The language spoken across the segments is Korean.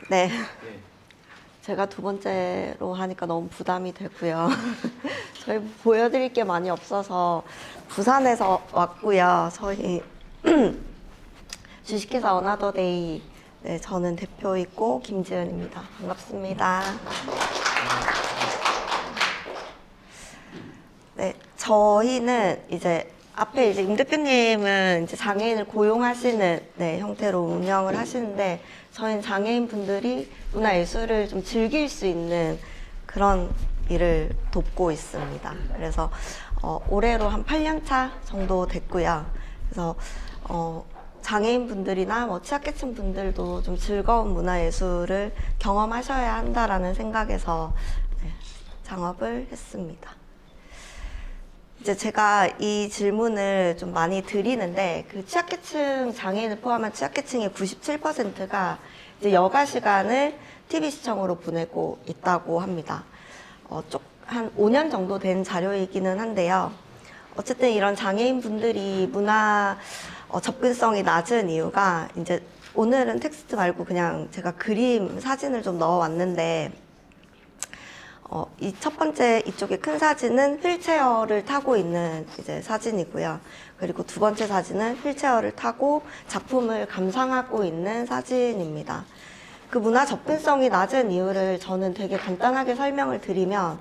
네. 네. 제가 두 번째로 하니까 너무 부담이 되고요. 저희 보여드릴 게 많이 없어서 부산에서 왔고요. 저희 주식회사 어나더데이, 네, 저는 대표이고 김지은입니다. 반갑습니다. 네, 저희는 이제 앞에 이제 임 대표님은 이제 장애인을 고용하시는, 네, 형태로 운영을 하시는데, 저희는 장애인 분들이 문화예술을 좀 즐길 수 있는 그런 일을 돕고 있습니다. 그래서 올해로 한 8년 차 정도 됐고요. 그래서 장애인 분들이나 뭐 취약계층 분들도 좀 즐거운 문화예술을 경험하셔야 한다라는 생각에서, 네, 창업을 했습니다. 이제 제가 이 질문을 좀 많이 드리는데, 그 취약계층, 장애인을 포함한 취약계층의 97%가 이제 여가 시간을 TV 시청으로 보내고 있다고 합니다. 한 5년 정도 된 자료이기는 한데요. 어쨌든 이런 장애인 분들이 문화 접근성이 낮은 이유가, 이제 오늘은 텍스트 말고 그냥 제가 그림, 사진을 좀 넣어왔는데, 이 첫 번째 이쪽에 큰 사진은 휠체어를 타고 있는 이제 사진이고요. 그리고 두 번째 사진은 휠체어를 타고 작품을 감상하고 있는 사진입니다. 그 문화 접근성이 낮은 이유를 저는 되게 간단하게 설명을 드리면,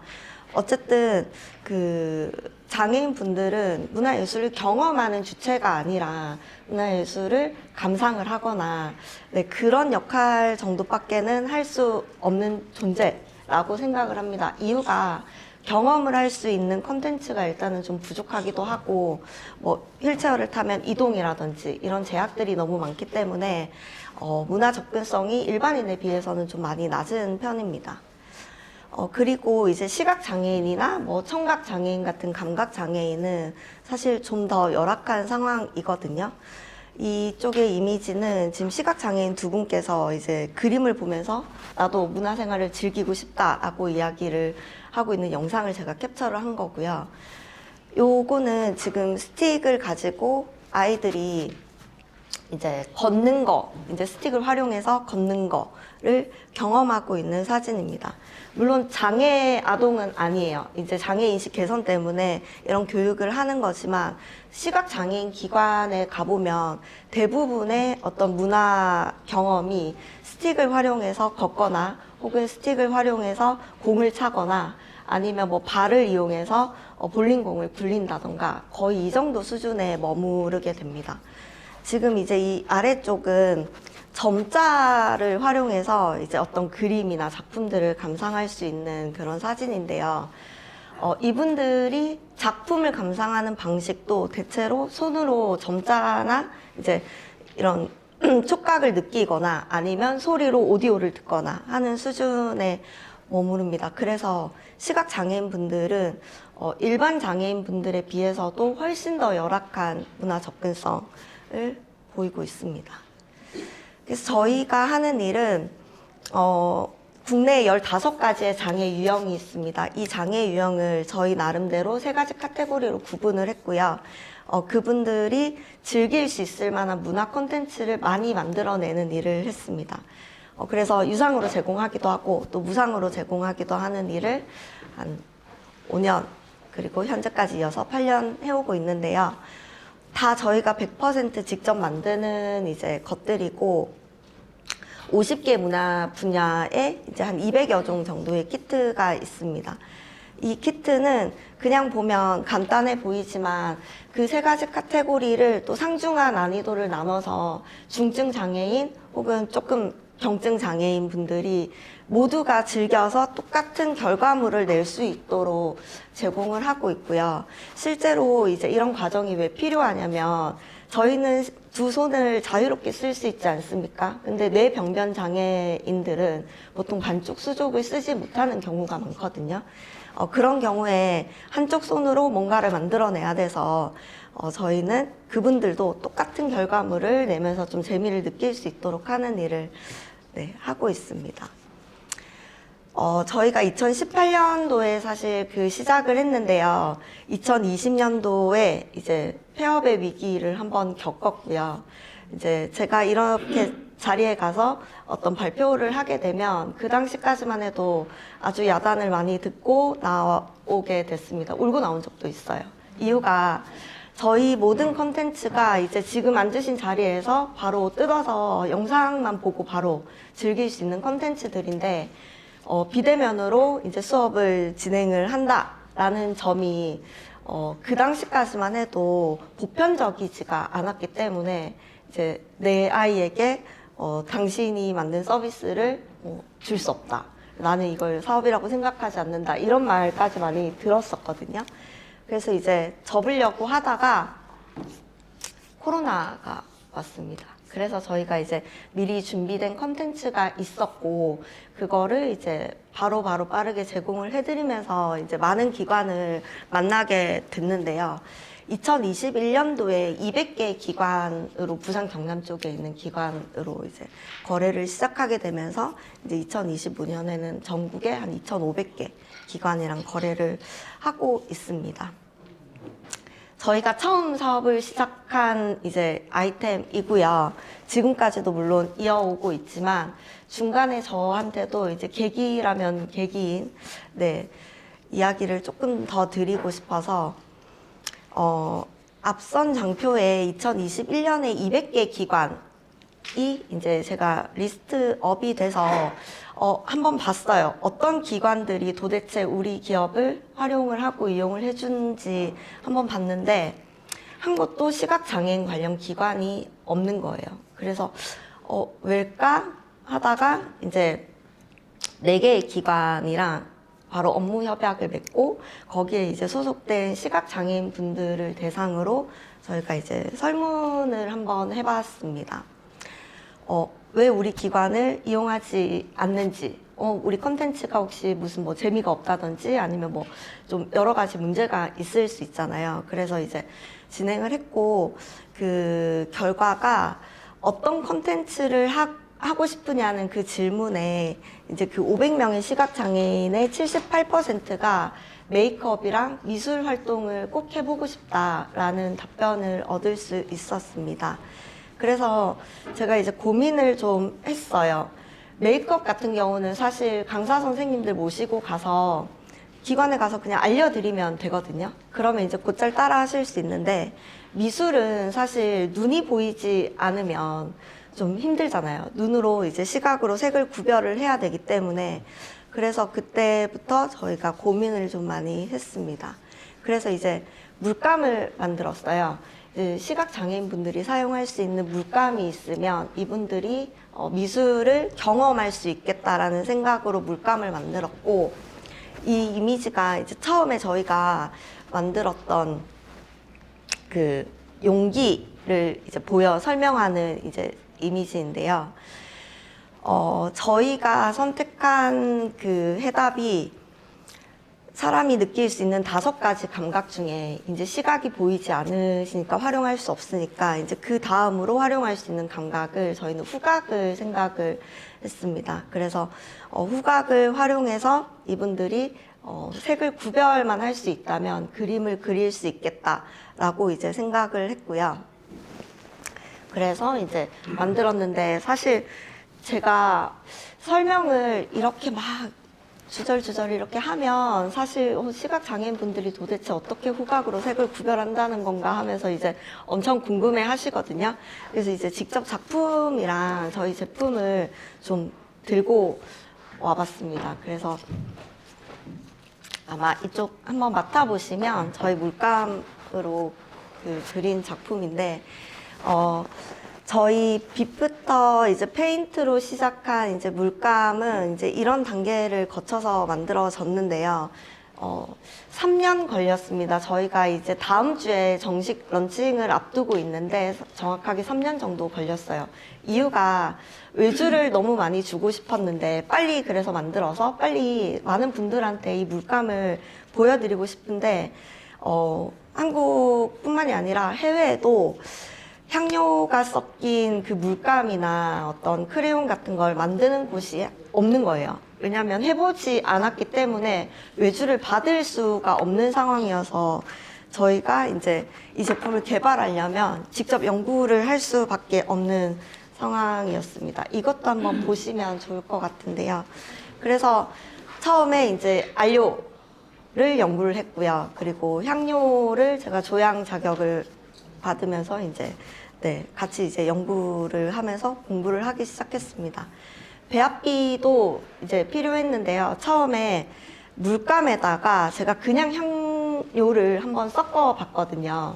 어쨌든 그 장애인 분들은 문화예술을 경험하는 주체가 아니라 문화예술을 감상을 하거나, 네, 그런 역할 정도밖에는 할 수 없는 존재라고 생각을 합니다. 이유가 경험을 할 수 있는 컨텐츠가 일단은 좀 부족하기도 하고, 뭐 휠체어를 타면 이동이라든지 이런 제약들이 너무 많기 때문에 문화 접근성이 일반인에 비해서는 좀 많이 낮은 편입니다. 그리고 이제 시각장애인이나 뭐 청각장애인 같은 감각장애인은 사실 좀 더 열악한 상황이거든요. 이쪽의 이미지는 지금 시각장애인 두 분께서 이제 그림을 보면서 나도 문화생활을 즐기고 싶다라고 이야기를 하고 있는 영상을 제가 캡처를 한 거고요. 요거는 지금 스틱을 가지고 아이들이 이제 걷는 거, 이제 스틱을 활용해서 걷는 거를 경험하고 있는 사진입니다. 물론 장애 아동은 아니에요. 이제 장애인식 개선 때문에 이런 교육을 하는 거지만, 시각장애인 기관에 가보면 대부분의 어떤 문화 경험이 스틱을 활용해서 걷거나, 혹은 스틱을 활용해서 공을 차거나, 아니면 뭐 발을 이용해서 볼링공을 굴린다던가, 거의 이 정도 수준에 머무르게 됩니다. 지금 이제 이 아래쪽은 점자를 활용해서 이제 어떤 그림이나 작품들을 감상할 수 있는 그런 사진인데요. 이분들이 작품을 감상하는 방식도 대체로 손으로 점자나 이제 이런 촉각을 느끼거나 아니면 소리로 오디오를 듣거나 하는 수준에 머무릅니다. 그래서 시각장애인 분들은 일반 장애인 분들에 비해서도 훨씬 더 열악한 문화 접근성을 보이고 있습니다. 그래서 저희가 하는 일은 국내에 15가지의 장애 유형이 있습니다. 이 장애 유형을 저희 나름대로 3가지 카테고리로 구분을 했고요. 그분들이 즐길 수 있을 만한 문화 콘텐츠를 많이 만들어내는 일을 했습니다. 그래서 유상으로 제공하기도 하고 또 무상으로 제공하기도 하는 일을 한 5년, 그리고 현재까지 이어서 8년 해오고 있는데요. 다 저희가 100% 직접 만드는 이제 것들이고, 50개 문화 분야에 이제 한 200여 종 정도의 키트가 있습니다. 이 키트는 그냥 보면 간단해 보이지만 그 3가지 카테고리를 또 상중하 난이도를 나눠서 중증 장애인 혹은 조금 경증 장애인 분들이 모두가 즐겨서 똑같은 결과물을 낼 수 있도록 제공을 하고 있고요. 실제로 이제 이런 과정이 왜 필요하냐면, 저희는 두 손을 자유롭게 쓸 수 있지 않습니까? 근데 뇌병변 장애인들은 보통 반쪽 수족을 쓰지 못하는 경우가 많거든요. 그런 경우에 한쪽 손으로 뭔가를 만들어내야 돼서 저희는 그분들도 똑같은 결과물을 내면서 좀 재미를 느낄 수 있도록 하는 일을, 네, 하고 있습니다. 저희가 2018년도에 사실 그 시작을 했는데요. 2020년도에 이제 폐업의 위기를 한번 겪었고요. 이제 제가 이렇게 자리에 가서 어떤 발표를 하게 되면 그 당시까지만 해도 아주 야단을 많이 듣고 나오게 됐습니다. 울고 나온 적도 있어요. 이유가 저희 모든 컨텐츠가 이제 지금 앉으신 자리에서 바로 뜯어서 영상만 보고 바로 즐길 수 있는 컨텐츠들인데 비대면으로 이제 수업을 진행을 한다라는 점이 그 당시까지만 해도 보편적이지가 않았기 때문에 이제 내 아이에게 당신이 만든 서비스를 줄 수 없다. 나는 이걸 사업이라고 생각하지 않는다. 이런 말까지 많이 들었었거든요. 그래서 이제 접으려고 하다가 코로나가 왔습니다. 그래서 저희가 이제 미리 준비된 컨텐츠가 있었고 그거를 이제 바로바로 빠르게 제공을 해드리면서 이제 많은 기관을 만나게 됐는데요. 2021년도에 200개 기관으로 부산 경남 쪽에 있는 기관으로 이제 거래를 시작하게 되면서 이제 2025년에는 전국에 한 2,500개 기관이랑 거래를 하고 있습니다. 저희가 처음 사업을 시작한 이제 아이템이고요. 지금까지도 물론 이어오고 있지만 중간에 저한테도 이제 계기라면 계기인 이야기를 조금 더 드리고 싶어서 앞선 장표에 2021년에 200개 기관이 이제 제가 리스트업이 돼서 한번 봤어요. 어떤 기관들이 도대체 우리 기업을 활용을 하고 이용을 해주는지 한번 봤는데 한 곳도 시각장애인 관련 기관이 없는 거예요. 그래서 왜일까 하다가 이제 4개의 기관이랑 바로 업무 협약을 맺고 거기에 이제 소속된 시각장애인 분들을 대상으로 저희가 이제 설문을 한번 해봤습니다. 왜 우리 기관을 이용하지 않는지, 우리 컨텐츠가 혹시 무슨 뭐 재미가 없다든지 아니면 뭐 좀 여러 가지 문제가 있을 수 있잖아요. 그래서 이제 진행을 했고 그 결과가 어떤 컨텐츠를 하고 싶으냐는 그 질문에 이제 그 500명의 시각장애인의 78%가 메이크업이랑 미술 활동을 꼭 해보고 싶다라는 답변을 얻을 수 있었습니다. 그래서 제가 이제 고민을 좀 했어요. 메이크업 같은 경우는 사실 강사 선생님들 모시고 가서 기관에 가서 그냥 알려드리면 되거든요. 그러면 이제 곧잘 따라 하실 수 있는데 미술은 사실 눈이 보이지 않으면 좀 힘들잖아요. 눈으로 이제 시각으로 색을 구별을 해야 되기 때문에 그래서 그때부터 저희가 고민을 좀 많이 했습니다. 그래서 이제 물감을 만들었어요. 시각장애인 분들이 사용할 수 있는 물감이 있으면 이분들이 미술을 경험할 수 있겠다라는 생각으로 물감을 만들었고 이 이미지가 이제 처음에 저희가 만들었던 그 용기를 이제 보여 설명하는 이제 이미지인데요. 저희가 선택한 그 해답이 사람이 느낄 수 있는 5가지 감각 중에 이제 시각이 보이지 않으시니까 활용할 수 없으니까 이제 그 다음으로 활용할 수 있는 감각을 저희는 후각을 생각을 했습니다. 그래서 후각을 활용해서 이분들이 색을 구별만 할 수 있다면 그림을 그릴 수 있겠다라고 이제 생각을 했고요. 그래서 이제 만들었는데 사실 제가 설명을 이렇게 막 주절주절 이렇게 하면 사실 시각장애인 분들이 도대체 어떻게 후각으로 색을 구별한다는 건가 하면서 이제 엄청 궁금해 하시거든요. 그래서 이제 직접 작품이랑 저희 제품을 좀 들고 와봤습니다. 그래서 아마 이쪽 한번 맡아보시면 저희 물감으로 그린 작품인데 저희 빛부터 이제 페인트로 시작한 이제 물감은 이제 이런 단계를 거쳐서 만들어졌는데요. 3년 걸렸습니다. 저희가 이제 다음 주에 정식 런칭을 앞두고 있는데 정확하게 3년 정도 걸렸어요. 이유가 외주를 너무 많이 주고 싶었는데 빨리 그래서 만들어서 빨리 많은 분들한테 이 물감을 보여드리고 싶은데 한국뿐만이 아니라 해외에도 향료가 섞인 그 물감이나 어떤 크레용 같은 걸 만드는 곳이 없는 거예요. 왜냐하면 해보지 않았기 때문에 외주를 받을 수가 없는 상황이어서 저희가 이제 이 제품을 개발하려면 직접 연구를 할 수밖에 없는 상황이었습니다. 이것도 한번 보시면 좋을 것 같은데요. 그래서 처음에 이제 안료를 연구를 했고요. 그리고 향료를 제가 조향 자격을 받으면서 이제 같이 이제 연구를 하면서 공부를 하기 시작했습니다. 배합비도 이제 필요했는데요. 처음에 물감에다가 제가 그냥 향료를 한번 섞어 봤거든요.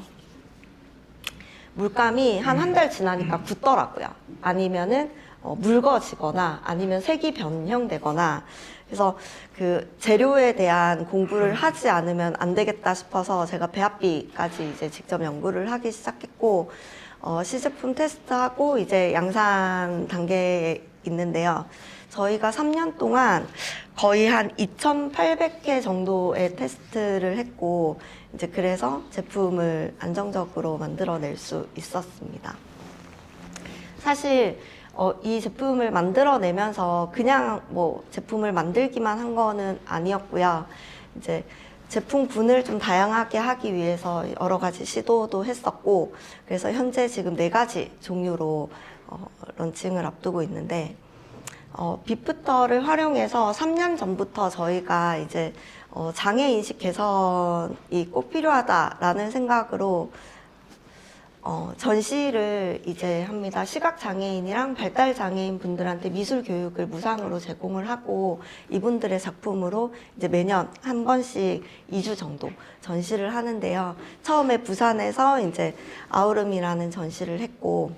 물감이 한 달 지나니까 굳더라고요. 아니면은 묽어지거나 아니면 색이 변형되거나. 그래서 그 재료에 대한 공부를 하지 않으면 안 되겠다 싶어서 제가 배합비까지 이제 직접 연구를 하기 시작했고, 시제품 테스트하고 이제 양산 단계에 있는데요. 저희가 3년 동안 거의 한 2,800회 정도의 테스트를 했고, 이제 그래서 제품을 안정적으로 만들어낼 수 있었습니다. 사실 이 제품을 만들어내면서 그냥 뭐 제품을 만들기만 한 거는 아니었고요. 이제 제품군을 좀 다양하게 하기 위해서 여러 가지 시도도 했었고, 그래서 현재 지금 4가지 종류로 런칭을 앞두고 있는데, 비프터를 활용해서 3년 전부터 저희가 이제 장애인식 개선이 꼭 필요하다라는 생각으로 전시를 이제 합니다. 시각장애인이랑 발달장애인 분들한테 미술 교육을 무상으로 제공을 하고, 이분들의 작품으로 이제 매년 한 번씩 2주 정도 전시를 하는데요. 처음에 부산에서 이제 아우름이라는 전시를 했고,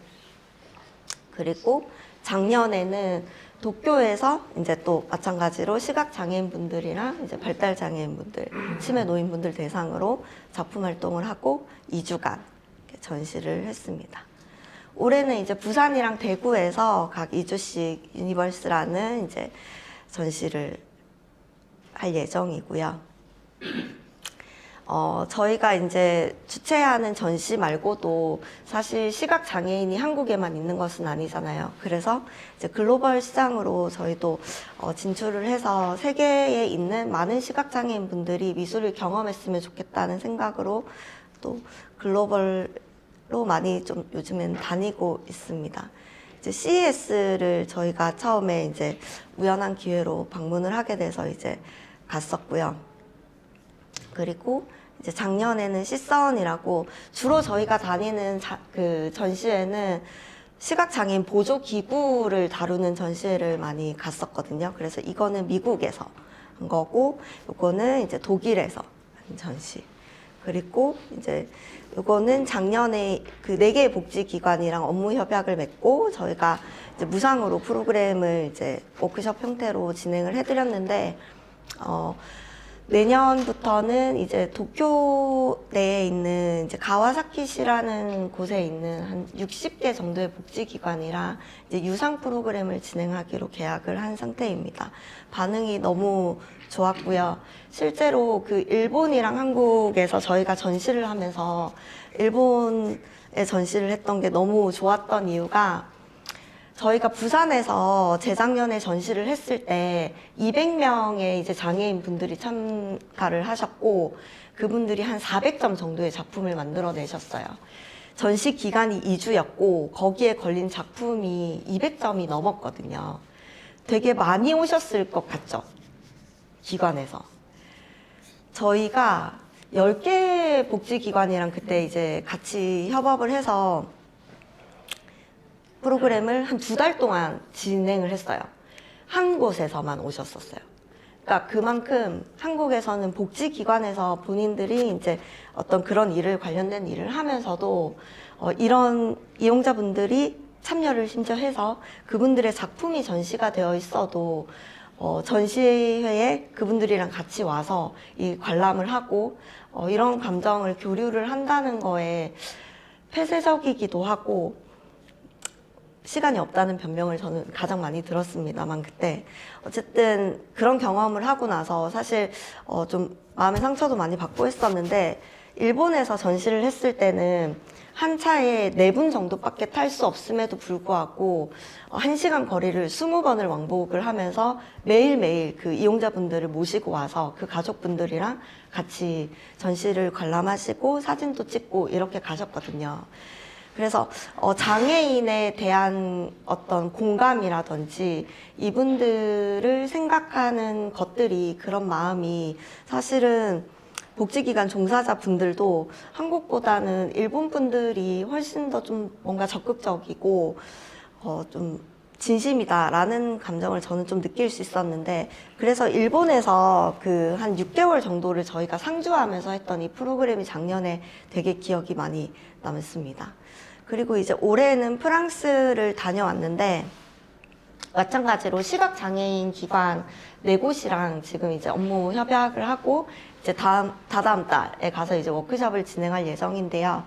그리고 작년에는 도쿄에서 이제 또 마찬가지로 시각장애인 분들이랑 이제 발달장애인 분들, 치매 노인분들 대상으로 작품 활동을 하고 2주간 전시를 했습니다. 올해는 이제 부산이랑 대구에서 각 2주씩 유니버스라는 이제 전시를 할 예정이고요. 저희가 이제 주최하는 전시 말고도 사실 시각장애인이 한국에만 있는 것은 아니잖아요. 그래서 이제 글로벌 시장으로 저희도 진출을 해서 세계에 있는 많은 시각장애인 분들이 미술을 경험했으면 좋겠다는 생각으로 또 글로벌로 많이 좀 요즘엔 다니고 있습니다. 이제 CES를 저희가 처음에 이제 우연한 기회로 방문을 하게 돼서 이제 갔었고요. 그리고 이제 작년에는 시선이라고 주로 저희가 다니는 그 전시회는 시각장애인 보조기구를 다루는 전시회를 많이 갔었거든요. 그래서 이거는 미국에서 한 거고, 요거는 이제 독일에서 한 전시. 그리고 이제 요거는 작년에 그 4개의 복지기관이랑 업무 협약을 맺고 저희가 이제 무상으로 프로그램을 이제 워크숍 형태로 진행을 해드렸는데, 내년부터는 이제 도쿄 내에 있는 이제 가와사키시라는 곳에 있는 한 60개 정도의 복지기관이랑 이제 유상 프로그램을 진행하기로 계약을 한 상태입니다. 반응이 너무 좋았고요. 실제로 그 일본이랑 한국에서 저희가 전시를 하면서 일본에 전시를 했던 게 너무 좋았던 이유가, 저희가 부산에서 재작년에 전시를 했을 때 200명의 이제 장애인 분들이 참가를 하셨고, 그분들이 한 400점 정도의 작품을 만들어내셨어요. 전시 기간이 2주였고 거기에 걸린 작품이 200점이 넘었거든요. 되게 많이 오셨을 것 같죠? 기관에서. 저희가 10개 복지기관이랑 그때 이제 같이 협업을 해서 프로그램을 한 2달 동안 진행을 했어요. 한 곳에서만 오셨었어요. 그러니까 그만큼 한국에서는 복지기관에서 본인들이 이제 어떤 그런 일을 관련된 일을 하면서도 이런 이용자분들이 참여를 심지어 해서 그분들의 작품이 전시가 되어 있어도 전시회에 그분들이랑 같이 와서 이 관람을 하고 이런 감정을 교류를 한다는 거에 폐쇄적이기도 하고 시간이 없다는 변명을 저는 가장 많이 들었습니다만, 그때 어쨌든 그런 경험을 하고 나서 사실 좀 마음의 상처도 많이 받고 했었는데, 일본에서 전시를 했을 때는 한 차에 4분 정도밖에 탈 수 없음에도 불구하고 1시간 거리를 20번을 왕복을 하면서 매일매일 그 이용자분들을 모시고 와서 그 가족분들이랑 같이 전시를 관람하시고 사진도 찍고 이렇게 가셨거든요. 그래서 장애인에 대한 어떤 공감이라든지 이분들을 생각하는 것들이 그런 마음이 사실은 복지기관 종사자분들도 한국보다는 일본 분들이 훨씬 더 좀 뭔가 적극적이고 좀 진심이다라는 감정을 저는 좀 느낄 수 있었는데 그래서 일본에서 그 한 6개월 정도를 저희가 상주하면서 했던 이 프로그램이 작년에 되게 기억이 많이 남습니다. 그리고 이제 올해는 프랑스를 다녀왔는데 마찬가지로 시각장애인 기관 4곳이랑 지금 이제 업무 협약을 하고 이제 다다음 달에 가서 이제 워크숍을 진행할 예정인데요.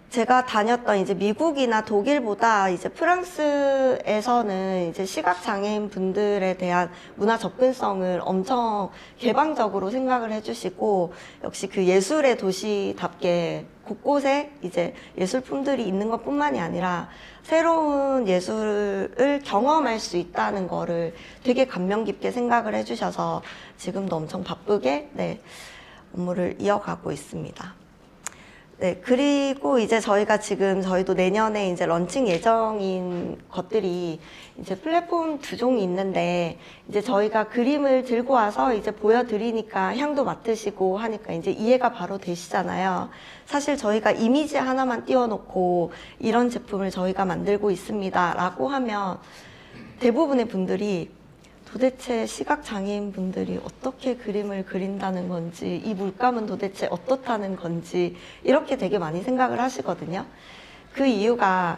제가 다녔던 이제 미국이나 독일보다 이제 프랑스에서는 이제 시각장애인 분들에 대한 문화 접근성을 엄청 개방적으로 생각을 해주시고 역시 그 예술의 도시답게 곳곳에 이제 예술품들이 있는 것 뿐만이 아니라 새로운 예술을 경험할 수 있다는 거를 되게 감명 깊게 생각을 해주셔서 지금도 엄청 바쁘게 업무를 이어가고 있습니다. 네, 그리고 이제 저희도 내년에 이제 런칭 예정인 것들이 이제 플랫폼 2종이 있는데 이제 저희가 그림을 들고 와서 이제 보여드리니까 향도 맡으시고 하니까 이제 이해가 바로 되시잖아요. 사실 저희가 이미지 하나만 띄워놓고 이런 제품을 저희가 만들고 있습니다 라고 하면 대부분의 분들이 도대체 시각장애인 분들이 어떻게 그림을 그린다는 건지, 이 물감은 도대체 어떻다는 건지, 이렇게 되게 많이 생각을 하시거든요. 그 이유가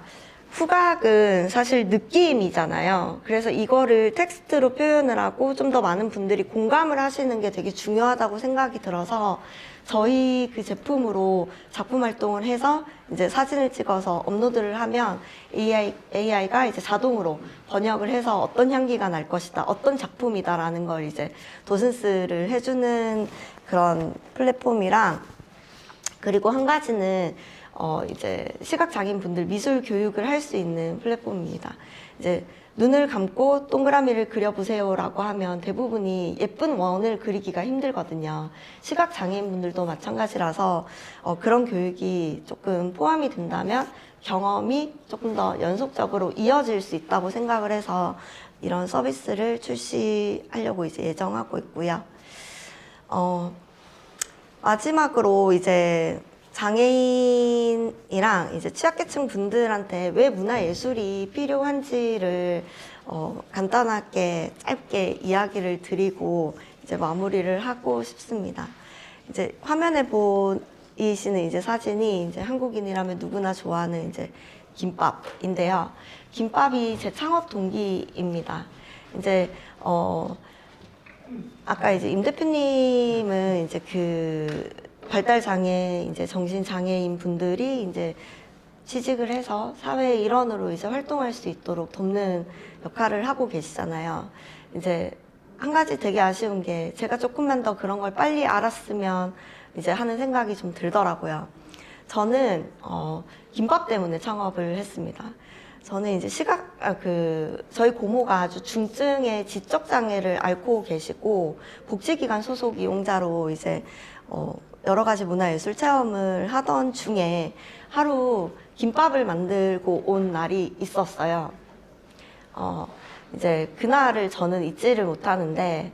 후각은 사실 느낌이잖아요. 그래서 이거를 텍스트로 표현을 하고 좀 더 많은 분들이 공감을 하시는 게 되게 중요하다고 생각이 들어서 저희 그 제품으로 작품 활동을 해서 이제 사진을 찍어서 업로드를 하면 AI가 이제 자동으로 번역을 해서 어떤 향기가 날 것이다, 어떤 작품이다라는 걸 이제 도슨스를 해주는 그런 플랫폼이랑 그리고 한 가지는 이제 시각장애인 분들 미술 교육을 할 수 있는 플랫폼입니다. 이제 눈을 감고 동그라미를 그려보세요라고 하면 대부분이 예쁜 원을 그리기가 힘들거든요. 시각장애인 분들도 마찬가지라서 그런 교육이 조금 포함이 된다면 경험이 조금 더 연속적으로 이어질 수 있다고 생각을 해서 이런 서비스를 출시하려고 이제 예정하고 있고요. 마지막으로 이제 장애인이랑 이제 취약계층 분들한테 왜 문화예술이 필요한지를 간단하게 짧게 이야기를 드리고 이제 마무리를 하고 싶습니다. 이제 화면에 보이시는 이제 사진이 이제 한국인이라면 누구나 좋아하는 이제 김밥인데요. 김밥이 제 창업 동기입니다. 이제 아까 이제 임 대표님은 이제 그 발달장애, 이제 정신장애인 분들이 이제 취직을 해서 사회의 일원으로 이제 활동할 수 있도록 돕는 역할을 하고 계시잖아요. 이제 한 가지 되게 아쉬운 게 제가 조금만 더 그런 걸 빨리 알았으면 이제 하는 생각이 좀 들더라고요. 저는 김밥 때문에 창업을 했습니다. 저는 이제 저희 고모가 아주 중증의 지적장애를 앓고 계시고 복지기관 소속 이용자로 이제 여러 가지 문화예술 체험을 하던 중에 하루 김밥을 만들고 온 날이 있었어요. 이제 그날을 저는 잊지를 못하는데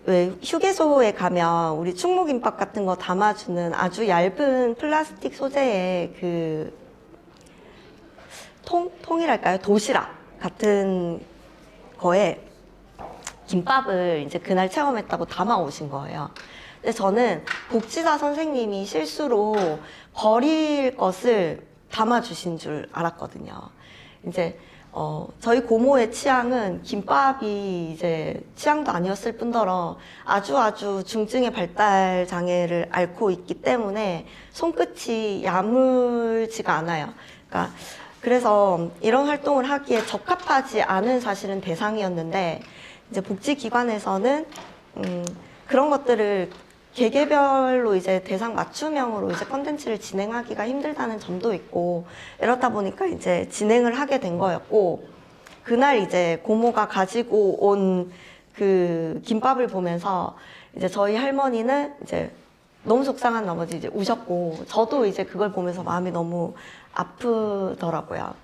왜 휴게소에 가면 우리 충무김밥 같은 거 담아주는 아주 얇은 플라스틱 소재의 그 통이랄까요? 도시락 같은 거에 김밥을 이제 그날 체험했다고 담아 오신 거예요. 근데 저는 복지사 선생님이 실수로 버릴 것을 담아주신 줄 알았거든요. 이제, 저희 고모의 취향은 김밥이 이제 취향도 아니었을 뿐더러 아주 중증의 발달 장애를 앓고 있기 때문에 손끝이 야물지가 않아요. 그래서 이런 활동을 하기에 적합하지 않은 사실은 대상이었는데, 이제 복지기관에서는, 그런 것들을 개개별로 이제 대상 맞춤형으로 이제 컨텐츠를 진행하기가 힘들다는 점도 있고, 이렇다 보니까 이제 진행을 하게 된 거였고, 그날 이제 고모가 가지고 온 그 김밥을 보면서 이제 저희 할머니는 이제 너무 속상한 나머지 이제 우셨고, 저도 이제 그걸 보면서 마음이 너무 아프더라고요.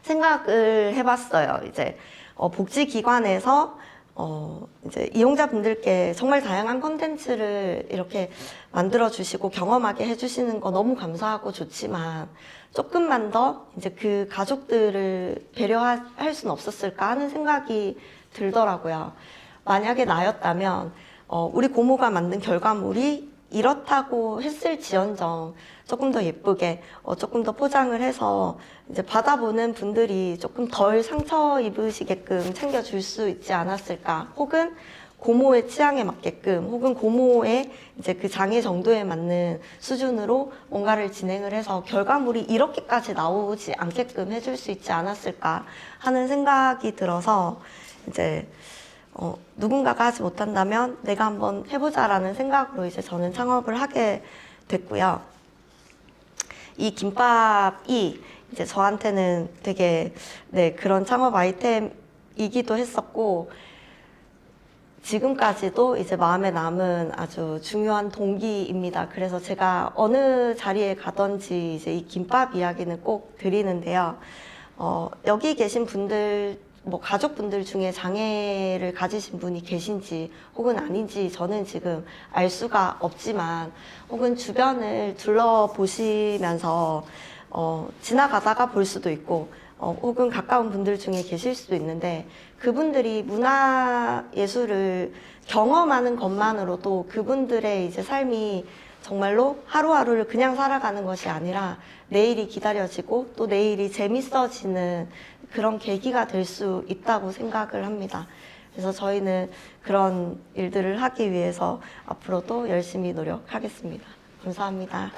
생각을 해봤어요. 이제 복지기관에서 이제 이용자분들께 정말 다양한 콘텐츠를 이렇게 만들어주시고 경험하게 해주시는 거 너무 감사하고 좋지만, 조금만 더 이제 그 가족들을 배려할 수는 없었을까 하는 생각이 들더라고요. 만약에 나였다면 우리 고모가 만든 결과물이 이렇다고 했을지언정 조금 더 예쁘게 조금 더 포장을 해서 이제 받아보는 분들이 조금 덜 상처 입으시게끔 챙겨줄 수 있지 않았을까, 혹은 고모의 취향에 맞게끔, 혹은 고모의 이제 그 장애 정도에 맞는 수준으로 뭔가를 진행을 해서 결과물이 이렇게까지 나오지 않게끔 해줄 수 있지 않았을까 하는 생각이 들어서, 이제 누군가가 하지 못한다면 내가 한번 해보자라는 생각으로 이제 저는 창업을 하게 됐고요. 이 김밥이 이제 저한테는 되게 그런 창업 아이템이기도 했었고, 지금까지도 이제 마음에 남은 아주 중요한 동기입니다. 그래서 제가 어느 자리에 가든지 이제 이 김밥 이야기는 꼭 드리는데요. 여기 계신 분들, 뭐 가족분들 중에 장애를 가지신 분이 계신지 혹은 아닌지 저는 지금 알 수가 없지만, 혹은 주변을 둘러보시면서 지나가다가 볼 수도 있고, 혹은 가까운 분들 중에 계실 수도 있는데, 그분들이 문화예술을 경험하는 것만으로도 그분들의 이제 삶이 정말로 하루하루를 그냥 살아가는 것이 아니라 내일이 기다려지고 또 내일이 재밌어지는 그런 계기가 될 수 있다고 생각을 합니다. 그래서 저희는 그런 일들을 하기 위해서 앞으로도 열심히 노력하겠습니다. 감사합니다.